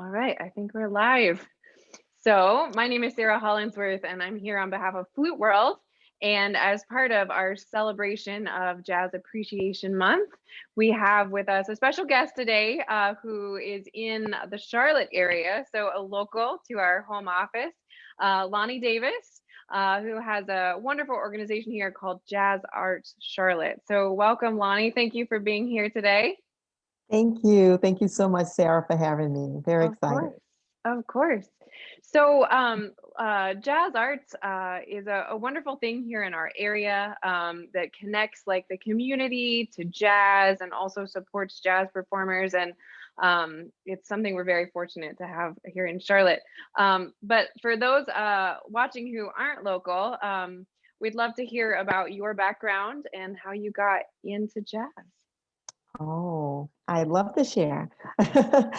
All right, I think we're live. So, my name is Sarah Hollandsworth, and I'm here on behalf of Flute World. And as part of our celebration of Jazz Appreciation Month, we have with us a special guest today who is in the Charlotte area, so a local to our home office, Lonnie Davis, who has a wonderful organization here called JazzArts Charlotte. So, welcome, Lonnie. Thank you for being here today. Thank you. Thank you so much, Sarah, for having me. Very Of excited. course, of course. So, Jazz Arts is a wonderful thing here in our area that connects like the community to jazz and also supports jazz performers. And it's something we're very fortunate to have here in Charlotte. But for those watching who aren't local, we'd love to hear about your background and how you got into jazz. Oh, I'd love to share. I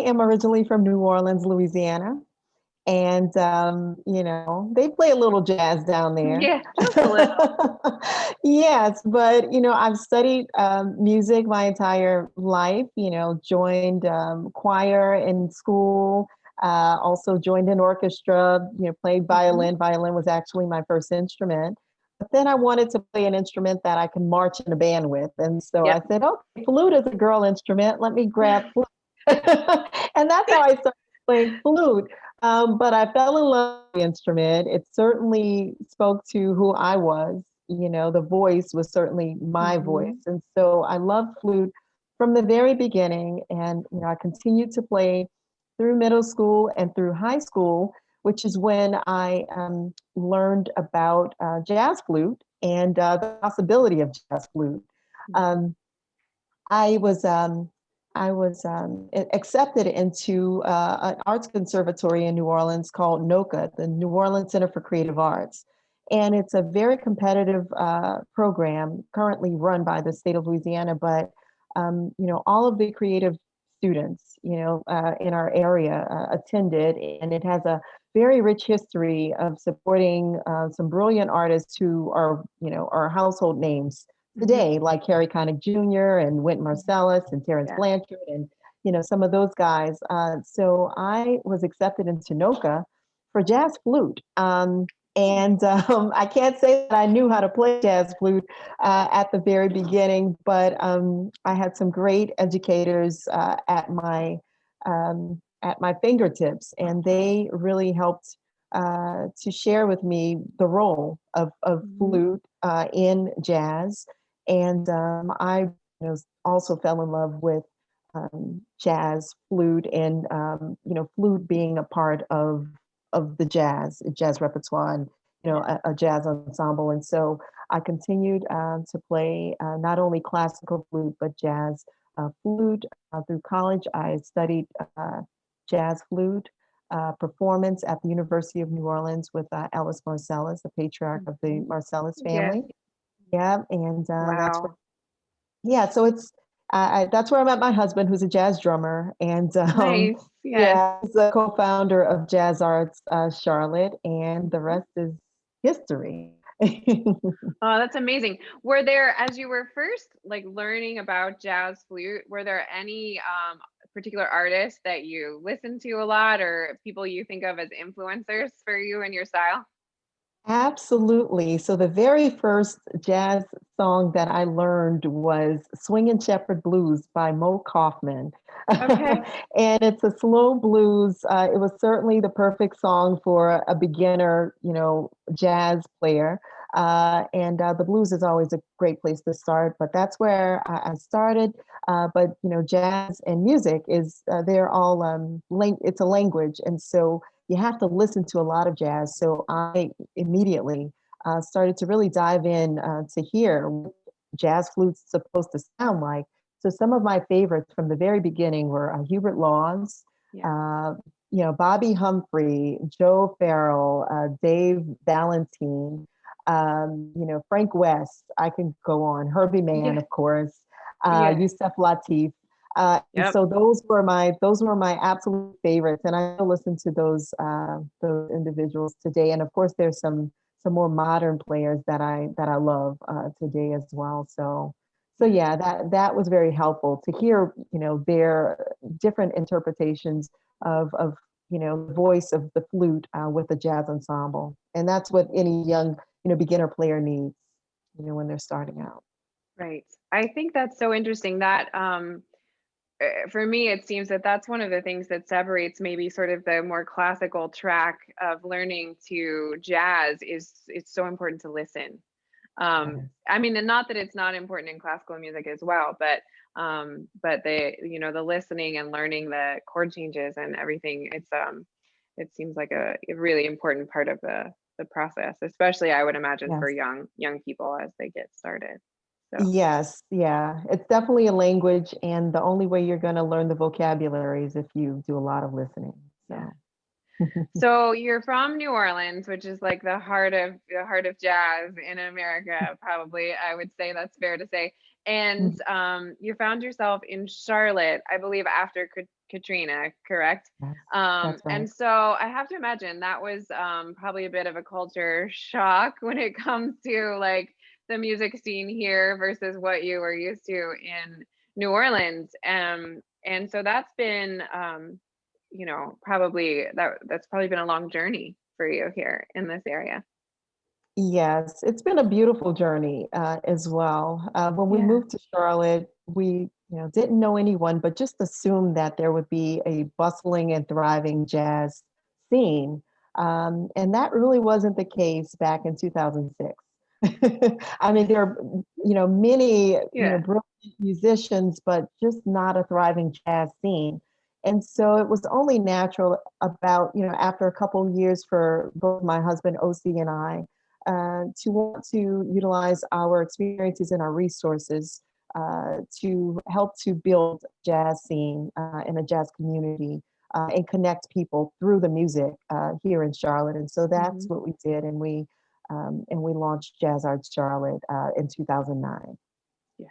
am originally from New Orleans, Louisiana, and they play a little jazz down there. Yeah, just a little. Yes, but I've studied music my entire life. Joined choir in school. Also joined an orchestra. Played Mhm. violin. Violin was actually my first instrument. But then I wanted to play an instrument that I can march in a band with, and so I Yep. said, "Okay, flute is a girl instrument. Let me grab flute." And that's how I started playing flute. But I fell in love with the instrument. It certainly spoke to who I was. The voice was certainly my voice. Mhm. And so I loved flute from the very beginning. And, I continued to play through middle school and through high school, which is when I learned about jazz flute and the possibility of jazz flute. Um, I was accepted into an arts conservatory in New Orleans called NOCA, the New Orleans Center for Creative Arts, and it's a very competitive program currently run by the state of Louisiana. But all of the creative students, in our area attended, and it has a very rich history of supporting some brilliant artists who are household names Mhm. today, like Harry Connick Jr. and Wynton Marsalis and Terrence Yeah. Blanchard and some of those guys. So I was accepted into NOCA for jazz flute. I can't say that I knew how to play jazz flute at the very beginning, but I had some great educators at my fingertips, and they really helped to share with me the role of Mhm. flute in jazz. And I also fell in love with jazz flute and flute being a part of the jazz repertoire and Yeah. a jazz ensemble. And so I continued to play not only classical flute but jazz flute through college. I studied jazz flute performance at the University of New Orleans with Ellis Marsalis, the patriarch of the Mhm. Marsalis Yes. family. Yeah, and that's where, Wow. yeah. So that's where I met my husband, who's a jazz drummer, and Nice. Yes. yeah, he's a co-founder of Jazz Arts Charlotte, and the Mhm. rest is history. Oh, that's amazing. Were there, as you were first like learning about jazz flute, were there any particular artists that you listened to a lot or people you think of as influencers for you and your style? Absolutely. So the very first jazz song that I learned was Swingin' Shepherd Blues by Mo Kaufman. Okay. And it's a slow blues. It was certainly the perfect song for a beginner, jazz player. And the blues is always a great place to start, but that's where I started. But jazz and music they're all it's a language, and so you have to listen to a lot of jazz. So I immediately started to really dive in to hear what jazz flute's supposed to sound like. So some of my favorites from the very beginning were Hubert Laws, Yeah. uh, Bobby Humphrey, Joe Farrell, Dave Valentine, Frank West. I can go on. Herbie Mann, Yeah. of course, Yeah. Yusef Lateef. And Yep. so those were my absolute favorites, and I still listen to those individuals today. And of course, there's some more modern players that I love today as well. So yeah, that was very helpful to hear, you know, their different interpretations of you know, the voice of the flute with the jazz ensemble, and that's what any young, you know, beginner player needs, you know, when they're starting out. Right. I think that's so interesting that for me, it seems that that's one of the things that separates maybe sort of the more classical track of learning to jazz is it's so important to listen. I mean, and not that it's not important in classical music as well, but the, you know, the listening and learning the chord changes and everything, it seems like a really important part of the process, especially I would imagine for Yes. young people as they get started. So Yes, yeah. It's definitely a language, and the only way you're going to learn the vocabulary is if you do a lot of listening. yeah. So, So you're from New Orleans, which is like the heart of jazz in America, probably. I would say that's fair to say. And Mhm. you found yourself in Charlotte, I believe, after Katrina, correct? Yes, that's right. And so I have to imagine that was probably a bit of a culture shock when it comes to like the music scene here versus what you were used to in New Orleans. And so that's been you know, probably that's probably been a long journey for you here in this area. Yes, it's been a beautiful journey as well. When we Yeah. moved to Charlotte, we, you know, didn't know anyone, but just assumed that there would be a bustling and thriving jazz scene. And that really wasn't the case back in 2006. I mean, there are, you know, many, you know, Yeah. brilliant musicians, but just not a thriving jazz scene. And so it was only natural about, you know, after a couple of years for both my husband, OC, and I, to want to utilize our experiences and our resources to help to build jazz scene and a jazz community and connect people through the music here in Charlotte. And so that's Hmm. what we did, and we launched JazzArts Charlotte in 2009. Yes.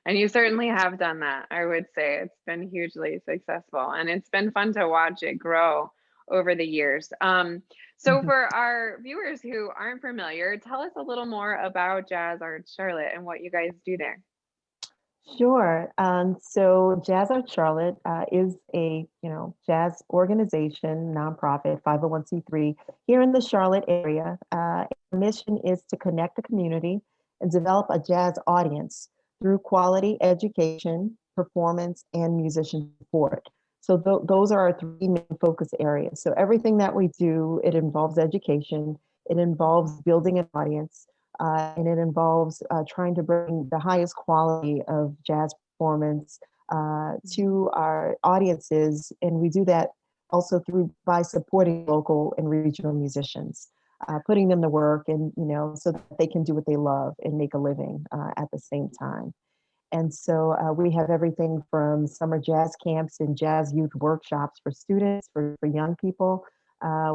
And you certainly have done that. I would say it's been hugely successful and it's been fun to watch it grow over the years. So Mhm. for our viewers who aren't familiar, tell us a little more about Jazz Arts Charlotte and what you guys do there. Sure. So Jazz Art Charlotte is a, you know, jazz organization, nonprofit, 501(c)(3) here in the Charlotte area. Our mission is to connect the community and develop a jazz audience through quality education, performance, and musician support. So those are our three main focus areas. So everything that we do, it involves education, it involves building an audience, and it involves trying to bring the highest quality of jazz performance Mhm. to our audiences, and we do that also through by supporting local and regional musicians, putting them to work, and you know, so that they can do what they love and make a living at the same time. And so we have everything from summer jazz camps and jazz youth workshops for students, for young people.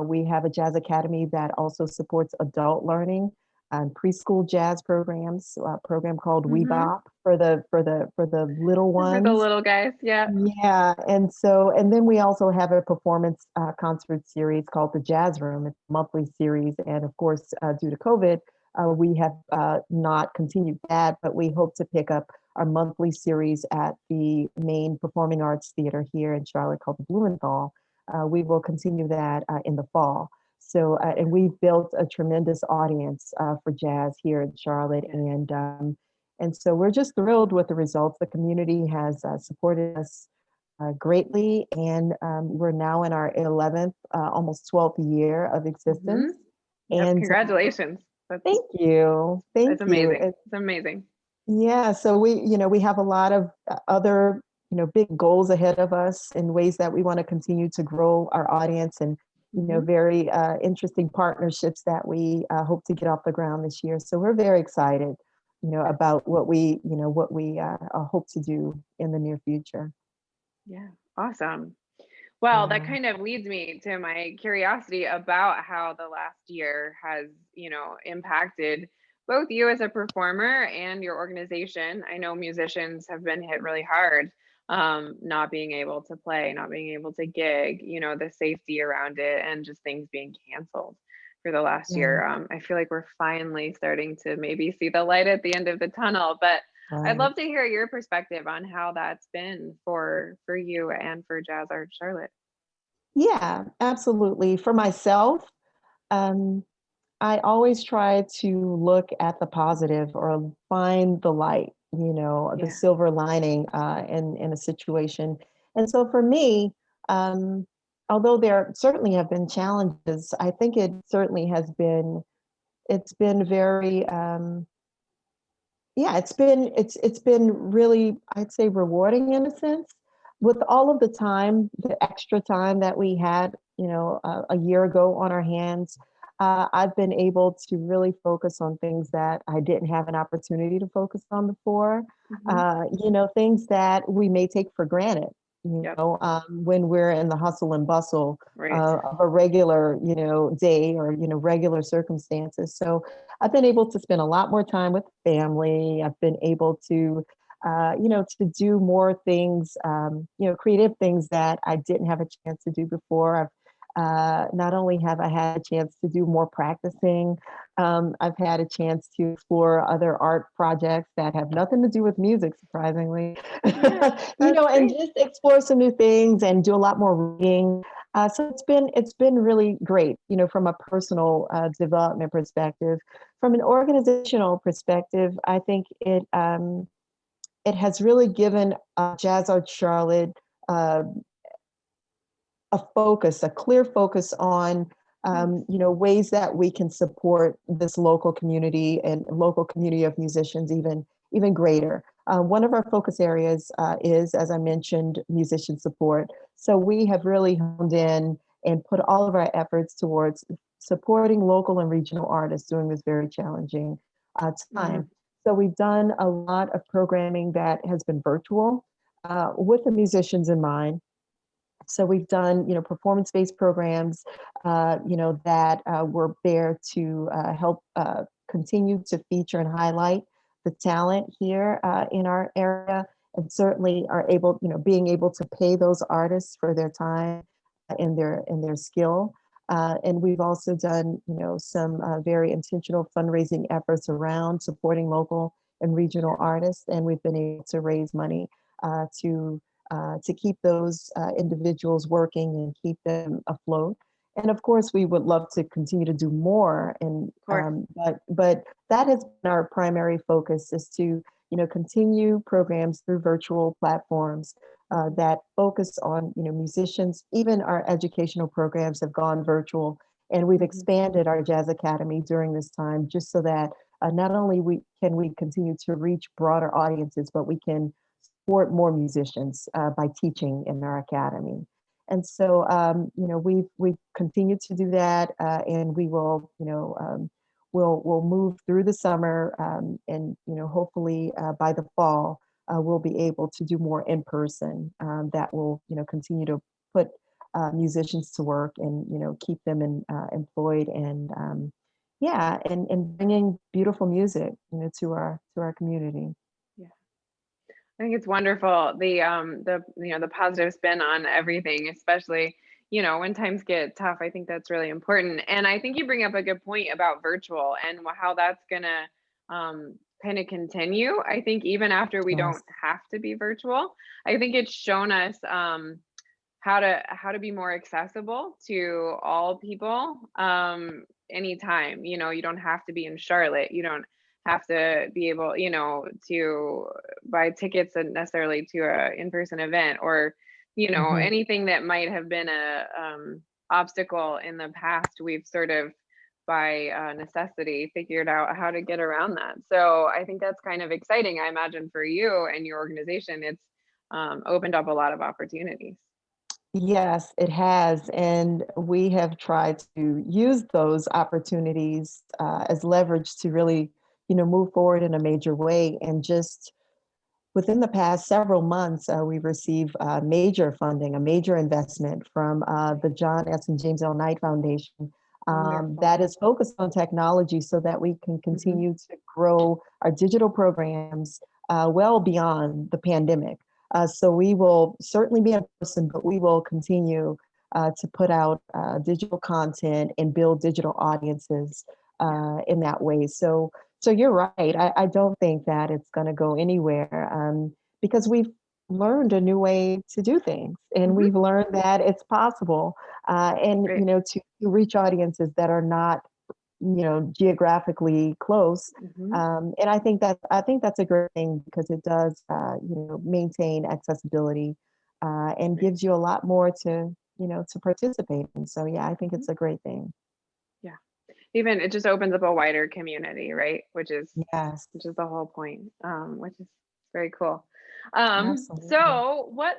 We have a jazz academy that also supports adult learning and preschool jazz programs, a program called Mhm. Bop for the little For the ones. little guys, yeah. Yeah, and so, and then we also have a performance concert series called the Jazz Room. It's a monthly series, and of course, due to COVID, we have not continued that, but we hope to pick up our monthly series at the main performing arts theater here in Charlotte called the Blumenthal. We will continue that in the fall. So, and we've built a tremendous audience for jazz here in Charlotte, Yeah. and so we're just thrilled with the results. The community has supported us greatly, and we're now in our 11th, almost 12th year of existence. Mhm. Yep, And congratulations. That's thank you, thank that's you. amazing. It's amazing. Yeah, so we, you know, we have a lot of other, you know, big goals ahead of us in ways that we want to continue to grow our audience, and, you know, Mhm. very interesting partnerships that we hope to get off the ground this year. So we're very excited, you know, Yeah. about what we, you know, what we hope to do in the near future. Yeah. Awesome. Well, that Yeah. kind of leads me to my curiosity about how the last year has, you know, impacted both you as a performer and your organization. I know musicians have been hit really hard, not being able to play, not being able to gig, you know, the safety around it and just things being canceled for the last Yeah. year. I feel like we're finally starting to maybe see the light at the end of the tunnel, but I'd Right. love to hear your perspective on how that's been for you and for JazzArts Charlotte. Yeah, absolutely. For myself, um, I always try to look at the positive or find the light, the Yeah. silver lining in a situation. And so for me, um, although there certainly have been challenges, I think it certainly it's been very, yeah, it's been really, I'd say, rewarding in a sense. With all of the time, the extra time that we had, a year ago on our hands, I've been able to really focus on things that I didn't have an opportunity to focus on before. Hmm. Things that we may take for granted, Yep. when we're in the hustle and bustle Right. of a regular, day or, regular circumstances. So I've been able to spend a lot more time with family. I've been able to, to do more things, creative things that I didn't have a chance to do before. Not only have I had a chance to do more practicing, I've had a chance to explore other art projects that have nothing to do with music, surprisingly, Yeah, that's and great. just explore some new things and do a lot more reading. So it's been really great, from a personal development perspective. From an organizational perspective, I think it has really given Jazz Art Charlotte uh, a clear focus on Nice. ways that we can support this local community and local community of musicians even greater. One of our focus areas is, as I mentioned, musician support. So we have really honed in and put all of our efforts towards supporting local and regional artists during this very challenging Hmm. time. So we've done a lot of programming that has been virtual with the musicians in mind. So we've done, performance-based programs, that were there to help continue to feature and highlight the talent here in our area, and certainly are able, being able to pay those artists for their time and their skill. And we've also done, some very intentional fundraising efforts around supporting local and regional artists, and we've been able to raise money to keep those individuals working and keep them afloat. And of course, we would love to continue to do more. And Of course. but that has been our primary focus, is to continue programs through virtual platforms Mhm. that focus on musicians. Even our educational programs have gone virtual, and we've Mhm. expanded our jazz academy during this time, just so that not only we continue to reach broader audiences, but we can support more musicians by teaching in our academy. And so, we've continued to do that, and we will, we'll move through the summer, and hopefully by the fall, we'll be able to do more in person. That will, continue to put musicians to work and keep them employed, and yeah, and bringing beautiful music, to our community. Yeah. I think it's wonderful. The the positive spin on everything, especially, when times get tough. I think that's really important. And I think you bring up a good point about virtual and how that's gonna kind of continue. I think even after we Yes. don't have to be virtual, I think it's shown us how to be more accessible to all people anytime. You don't have to be in Charlotte. You don't have to be able, to buy tickets and necessarily to a in-person event, or Mhm. anything that might have been a obstacle in the past. We've sort of, by necessity, figured out how to get around that. So I think that's kind of exciting. I imagine for you and your organization, it's opened up a lot of opportunities. Yes, it has. And we have tried to use those opportunities as leverage to really, move forward in a major way. And just within the past several months, we've received major funding, a major investment from the John S. and James L. Knight Foundation Wonderful. that is focused on technology so that we can Mhm. continue to grow our digital programs well beyond the pandemic. So we will certainly be in person, but we will continue to put out digital content and build digital audiences Yeah. in that way. So So you're right. I don't think that it's going to go anywhere because we've learned a new way to do things, and Hmm. we've learned that it's possible, and Great. to reach audiences that are not geographically close. Hmm. And I think that's a great thing because it does maintain accessibility and Great. gives you a lot more to participate in. So yeah, I think Hmm. it's a great thing. Yeah. Even it just opens up a wider community, right? Yes, Which is the whole point. Which is very cool. absolutely. So what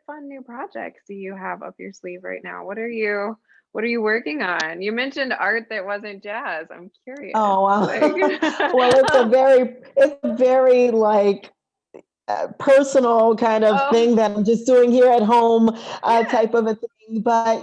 fun new projects do you have up your sleeve right now? What are you working on? You mentioned art that wasn't jazz. I'm curious. Oh, Like, wow. Well, it's a very like personal kind of oh, thing that I'm just doing here at home, yeah. type of a thing. But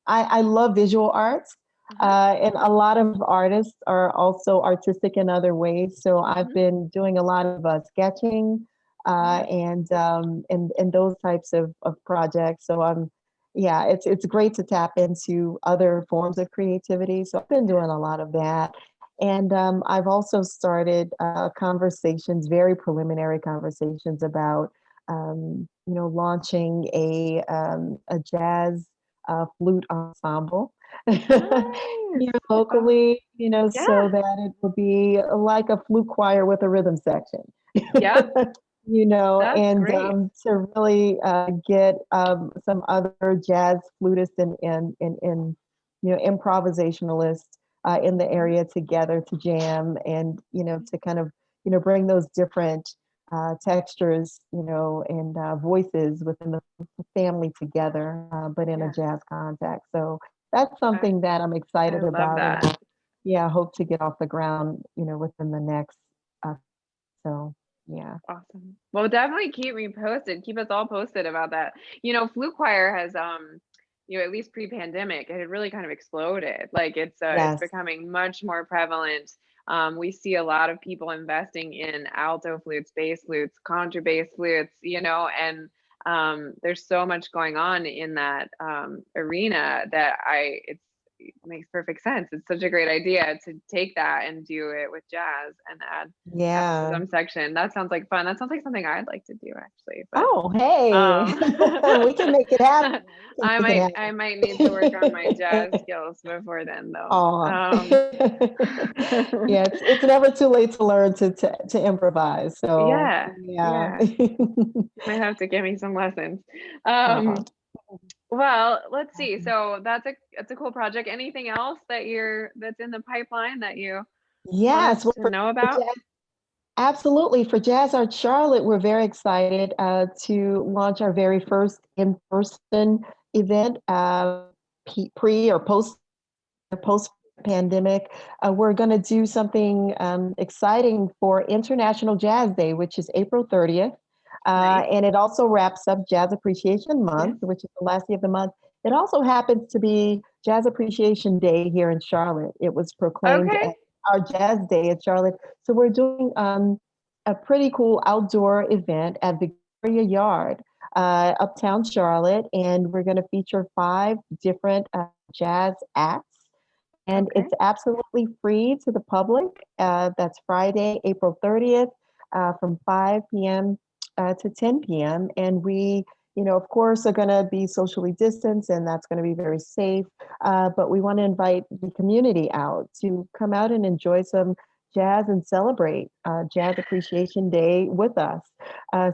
I love visual arts, Uh-huh. and a lot of artists are also artistic in other ways. So I've Hmm. been doing a lot of sketching, Nice. and those types of projects. So yeah, it's great to tap into other forms of creativity. So I've been Yeah. doing a lot of that. And I've also started conversations, very preliminary conversations about, launching a jazz flute ensemble Nice. here locally, Yeah. so that it will be like a flute choir with a rhythm section. Yep. That's And great. to really get some other jazz flutists and improvisationalists in the Mhm. area together to jam and to kind of bring those different textures and voices within the family together, but in a Yeah. jazz context. So that's I, something that I'm I excited love about, and that. yeah, hope to get off the ground within the next uh, so yeah. Awesome. Well, definitely keep me posted. Keep us all posted about that. Flute choir has at least pre-pandemic, it had really kind of exploded. Like it's Yes. becoming much more prevalent. We see a lot of people investing in alto flutes, bass flutes, contrabass flutes, and there's so much going on in that arena that it makes perfect sense. It's such a great idea to take that and do it with jazz and add a Yeah. rhythm section. That sounds like fun. That sounds like something I'd like to do actually. But Oh, hey. um We can make it happen. We can I make might it I might need to work on my jazz happen. skills before then though. Oh. Yeah, it's never too late to learn to improvise. So Yeah, yeah. yeah. You might have to give me some lessons. Uh, Um well, let's see. So that's a cool project. Anything else that's in the pipeline that you want us yes, well, to know for about? jazz, absolutely. For JazzArts Charlotte, we're very excited to launch our very first in-person event, pre or post pandemic. We're going to do something exciting for International Jazz Day, which is April 30th. Nice. And it also wraps up Jazz Appreciation Yes. Month, which is the last day of the month. It also happens to be Jazz Appreciation Day here in Charlotte. It was proclaimed Okay. as our Jazz Day at Charlotte. So we're doing a pretty cool outdoor event at Victoria Yard, uptown Charlotte, and we're going to feature 5 different jazz acts, and Okay. it's absolutely free to the public. That's Friday, April 30th, from 5 p.m. To 10 p.m. And we, of course, are going to be socially distanced, and that's going to be very safe. But we want to invite the community out to come out and enjoy some jazz and celebrate Jazz Appreciation Day with us.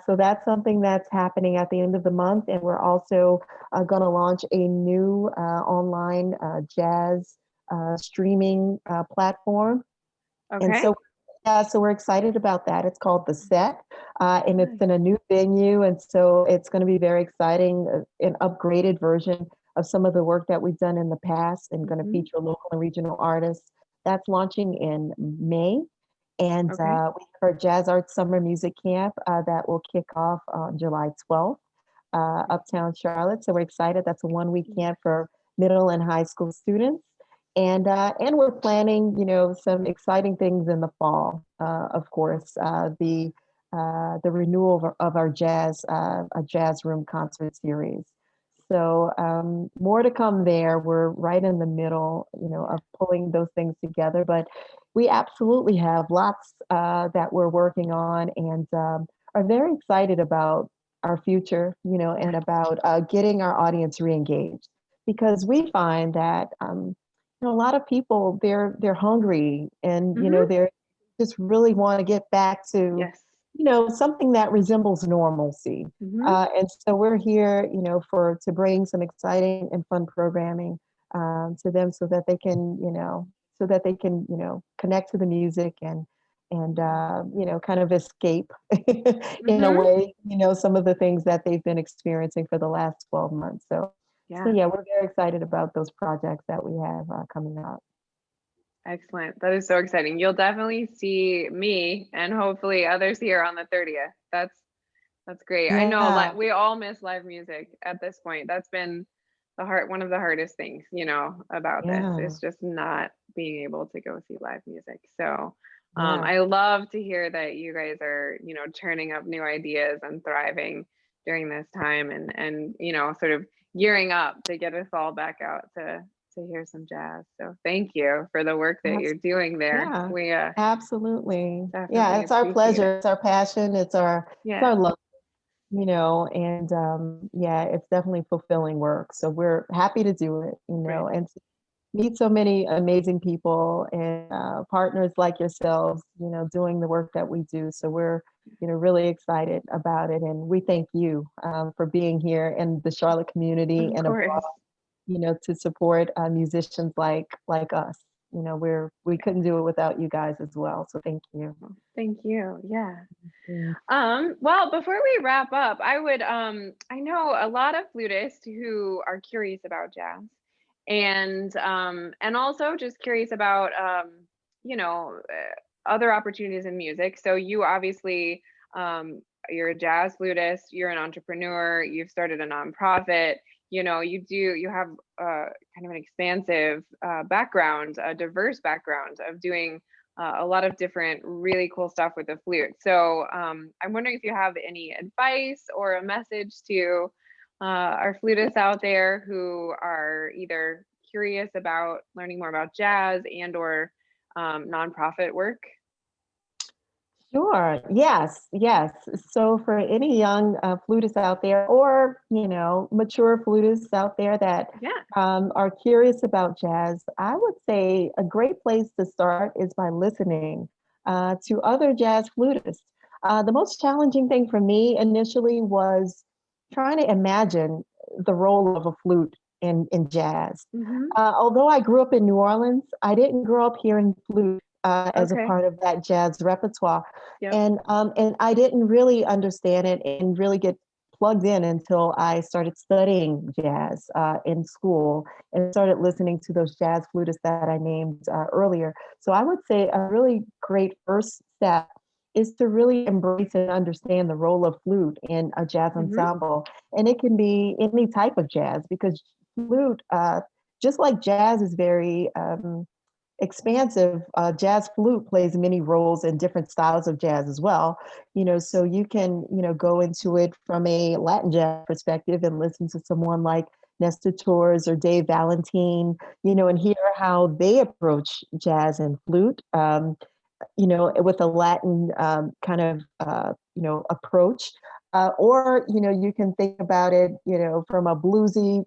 So that's something that's happening at the end of the month. And we're also going to launch a new online jazz streaming platform. And Okay. so, yeah, so we're excited about that. It's called The Set, and it's Nice. in a new venue. And so it's going to be very exciting, an upgraded version of some of the work that we've done in the past, and going to Hmm. feature local and regional artists. That's launching in May. And Okay. we have our Jazz Arts Summer Music Camp that will kick off on July 12th, uptown Charlotte. So we're excited. That's a 1 week camp for middle and high school students. And we're planning, some exciting things in the fall. Of course, the renewal of our a jazz room concert series. So more to come there. We're right in the middle, of pulling those things together. But we absolutely have lots that we're working on, and are very excited about our future, and about getting our audience reengaged, because we find that a lot of people, they're hungry, and Hmm. they're just really want to get back to Yes. something that resembles normalcy. Hmm. And so we're here, for to bring some exciting and fun programming to them, so that they can, connect to the music, and kind of escape in a Hmm. way, some of the things that they've been experiencing for the last 12 months. So Yeah. yeah, we're very excited about those projects that we have coming up. Excellent. That is so exciting. You'll definitely see me and hopefully others here on the 30th. That's great. I know Yeah, we all miss live music at this point. That's been one of the hardest things, about this yeah, is just not being able to go see live music. So yeah. I love to hear that you guys are, turning up new ideas and thriving during this time, and sort of gearing up to get us all back out to hear some jazz. So thank you for the work that you're Abs- doing there. yeah, We absolutely. Yeah, definitely it's our appreciate it. pleasure. It's our passion. It's Yeah, our love, and yeah, it's definitely fulfilling work. So we're happy to do it, great. and to meet so many amazing people and partners like yourselves, doing the work that we do. So we're, really excited about it. And we thank you for being here in the Charlotte community Of and abroad, course. to support musicians like us. We couldn't do it without you guys as well. So thank you. Well, thank you. Yeah. Mm. Well, before we wrap up, I know a lot of flutists who are curious about jazz, and also just curious about other opportunities in music. So you obviously, you're a jazz flutist, you're an entrepreneur, you've started a nonprofit, you have kind of an expansive background, a diverse background of doing a lot of different really cool stuff with the flute. So I'm wondering if you have any advice or a message to our flutists out there who are either curious about learning more about jazz and/or nonprofit work. Sure. Yes. Yes. So for any young flutists out there, or mature flutists out there that Yeah. are curious about jazz, I would say a great place to start is by listening to other jazz flutists. The most challenging thing for me initially was trying to imagine the role of a flute in jazz. Hmm. Although I grew up in New Orleans, I didn't grow up hearing flute as a Okay. part of that jazz repertoire. Yep. And I didn't really understand it and really get plugged in until I started studying jazz in school and started listening to those jazz flutists that I named earlier. So I would say a really great first step is to really embrace and understand the role of flute in a jazz Hmm. ensemble. And it can be any type of jazz, because flute, just like jazz is very expansive, jazz flute plays many roles in different styles of jazz as well. So you can, go into it from a Latin jazz perspective and listen to someone like Nestor Torres or Dave Valentine, and hear how they approach jazz and flute. With a Latin kind of approach. Or you can think about it, from a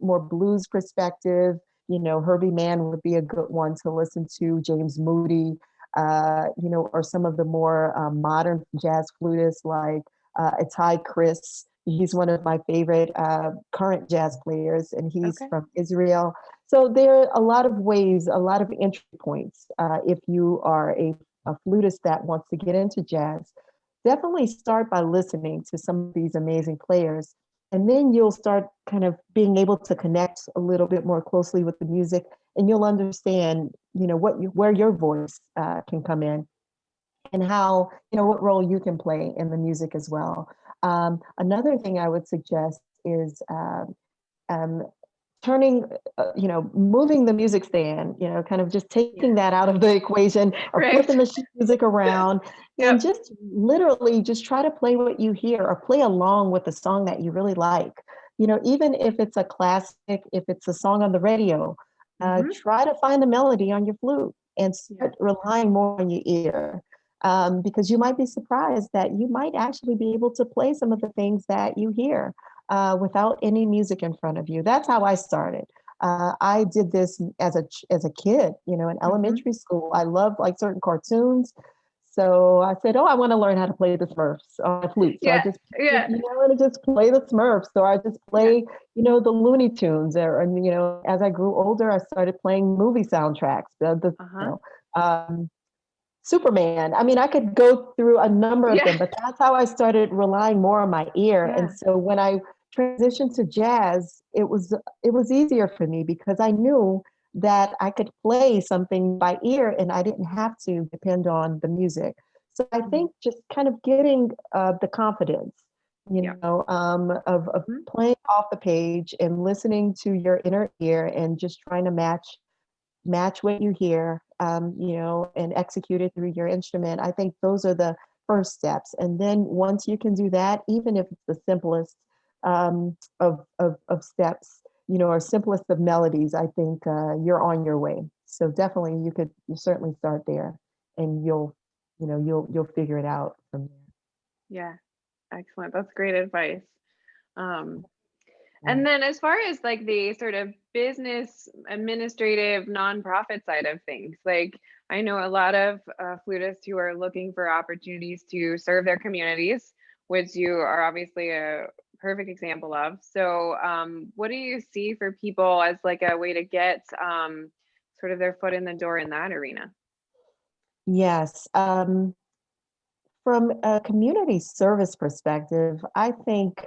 more blues perspective. Herbie Mann would be a good one to listen to. James Moody, or some of the more modern jazz flutists like Itai Chris. He's one of my favorite current jazz players, and he's Okay. from Israel. So there are a lot of ways, a lot of entry points. If you are a flutist that wants to get into jazz, definitely start by listening to some of these amazing players. And then you'll start kind of being able to connect a little bit more closely with the music, and you'll understand, where your voice can come in, and how, what role you can play in the music as well. Another thing I would suggest is um, turning, moving the music stand, kind of just Yeah. taking that out of the equation, or flipping Right. the sheet music around, and Yep. just literally just try to play what you hear, or play along with the song that you really like. Even if it's a classic, if it's a song on the radio, Hmm. try to find the melody on your flute. and start relying more on your ear. Because you might be surprised that you might actually be able to play some of the things that you hear without any music in front of you. That's how I started. I did this as a kid, you know, in elementary school. I loved like certain cartoons. So I said, "Oh, I want to learn how to play the Smurfs on a flute." So I Yeah. just, Yeah. you know, and just play the Smurfs. So I just play, you know, the Looney Tunes. And you know, as I grew older, I started playing movie soundtracks. You know, Superman. I mean, I could go through a number of them, Yeah. but that's how I started relying more on my ear. And Yeah. so when I transitioned to jazz, it was easier for me because I knew that I could play something by ear and I didn't have to depend on the music. So I think just kind of getting the confidence, you Yeah. know, of playing off the page and listening to your inner ear and just trying to match what you hear, you know, and execute it through your instrument. I think those are the first steps. And then once you can do that, even if it's the simplest of steps, you know, or simplest of melodies, I think you're on your way. So definitely you certainly start there and you'll figure it out from there. Yeah. Excellent. That's great advice. Um, Yeah. and then as far as like the sort of business administrative nonprofit side of things, like I know a lot of flutists who are looking for opportunities to serve their communities, which you are obviously a perfect example of. So what do you see for people as like a way to get sort of their foot in the door in that arena? Yes. From a community service perspective, I think,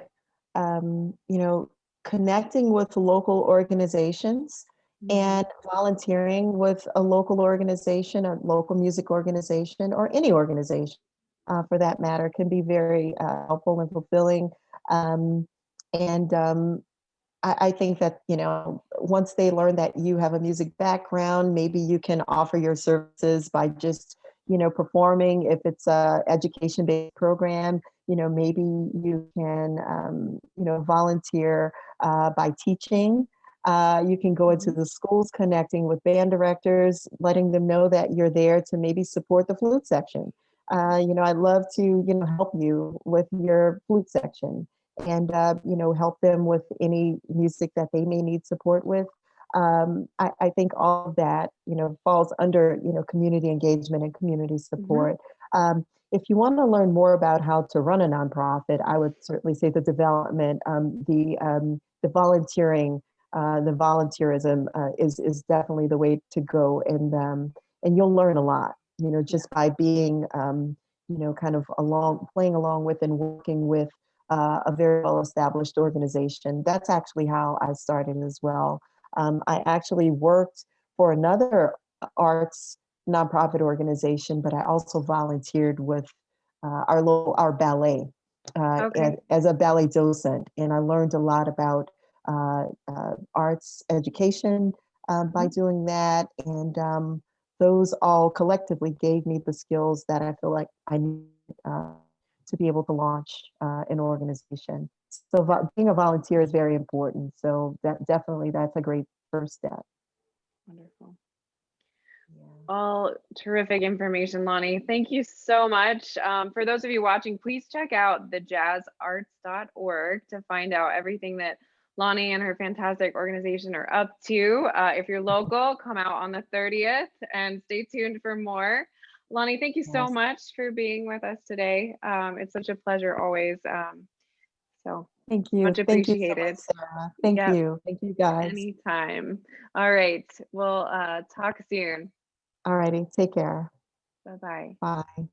you know, connecting with local organizations Mhm. and volunteering with a local organization, a local music organization, or any organization for that matter, can be very helpful and fulfilling. Um, and I think that, you know, once they learn that you have a music background, maybe you can offer your services by just, you know, performing. If it's a education-based program, you know, maybe you can, you know, volunteer by teaching. You can go into Mhm. the schools, connecting with band directors, letting them know that you're there to maybe support the flute section. You know, I'd love to, you know, help you with your flute section and you know, help them with any music that they may need support with. I think all of that, you know, falls under, you know, community engagement and community Mhm. support. If you want to learn more about how to run a nonprofit, I would certainly say the development, the volunteering, the volunteerism is definitely the way to go, and you'll learn a lot. You know, Yeah. just by being, you know, kind of playing along with and working with a very well established organization. That's actually how I started as well. I actually worked for another arts nonprofit organization, but I also volunteered with our ballet Okay. as a ballet docent, and I learned a lot about arts education by Mhm. doing that, and those all collectively gave me the skills that I feel like I need to be able to launch an organization. So being a volunteer is very important. So that's a great first step. Wonderful. Yeah. All terrific information, Lonnie. Thank you so much. For those of you watching, please check out the jazzarts.org to find out everything that Lonnie and her fantastic organization are up to. If you're local, come out on the 30th and stay tuned for more. Lonnie, thank you so Yes. much for being with us today. It's such a pleasure always. So Thank you. much Thank you so much, appreciated. Sarah. Thank Yep, you. Thank you guys. anytime. All right, we'll talk soon. All righty. Take care. Bye bye. Bye.